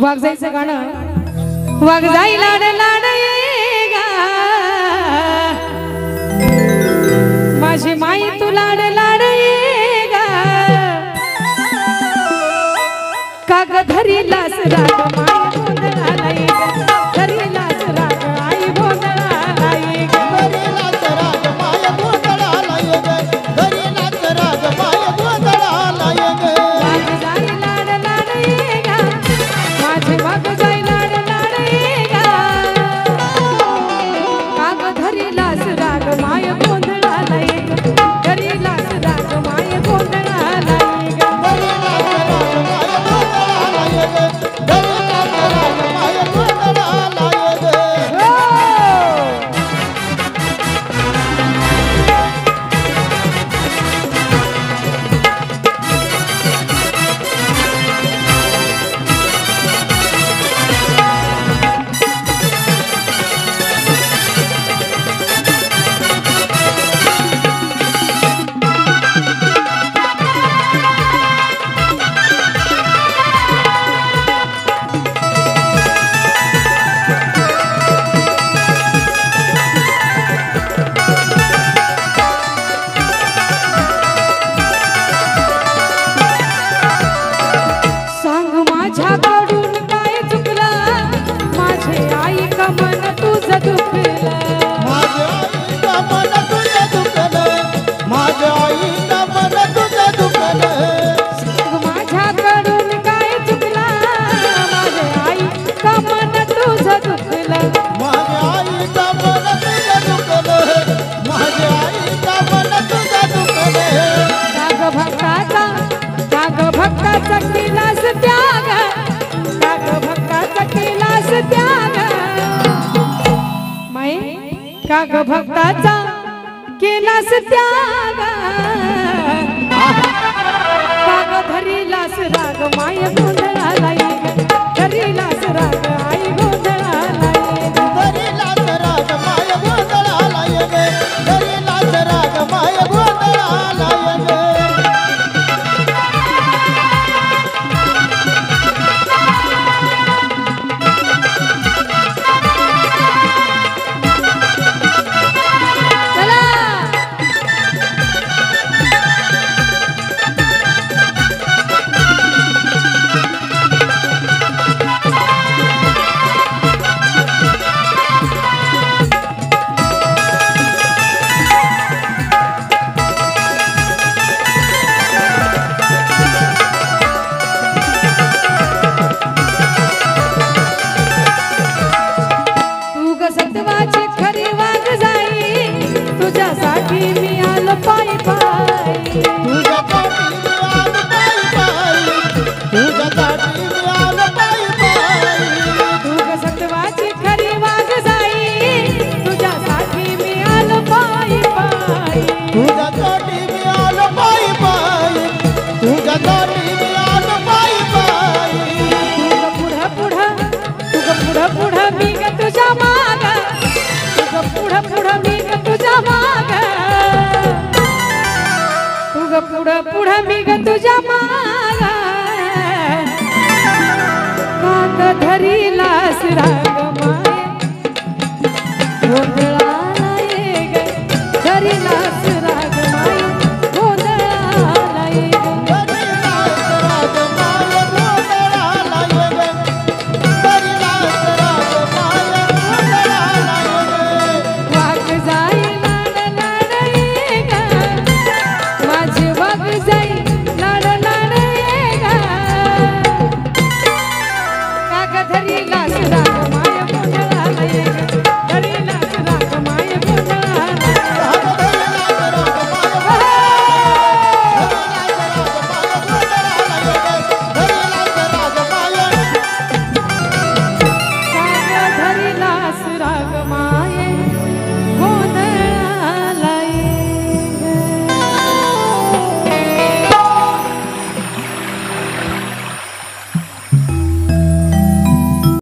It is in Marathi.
वागजायचं गाणं वागजाई लाड लाड ये गा माझी माई तू लाड लाड ये गा काग धरीलास राग माई गोंधळाला ये गा धरीलास राग आई गोंधळाला ये गा धरीलास राग माय गोंधळाला ये गा धरीलास राग माय गोंधळाला ये गा वागजाई लाड लाड ये गा माझी वागजाई लाड लाड ये गा काग धरीलास राग माय गोंधळाला ये गा धरीलास राग माय गोंधळाला ये गा काग भक्ताचा केलास त्याग काग धरीलास राग माय गोंधळाला ये गा धरीलास राग आई गोंधळाला ये गा धरीलास राग माय गोंधळाला ये गा धरीलास राग माय गोंधळाला ये गा सत्वाची खरी वाग जाई तुझ्यासाठी मी आलो पायी पायी तुझ्यासाठी मी आलो पायी पायी तुझ्यासाठी मी आलो पायी पायी तुझ सत्वाची खरी वाग जाई तुझ्यासाठी मी आलो पायी पायी तुझ्यासाठी मी आलो पायी पायी तुझ्यासाठी मी आलो पायी पायी तुझ पुढं मी ग तुझ्या माग पुढं मी ग तुझ्या माग तुझ पुढं मी ग तुझ्या माग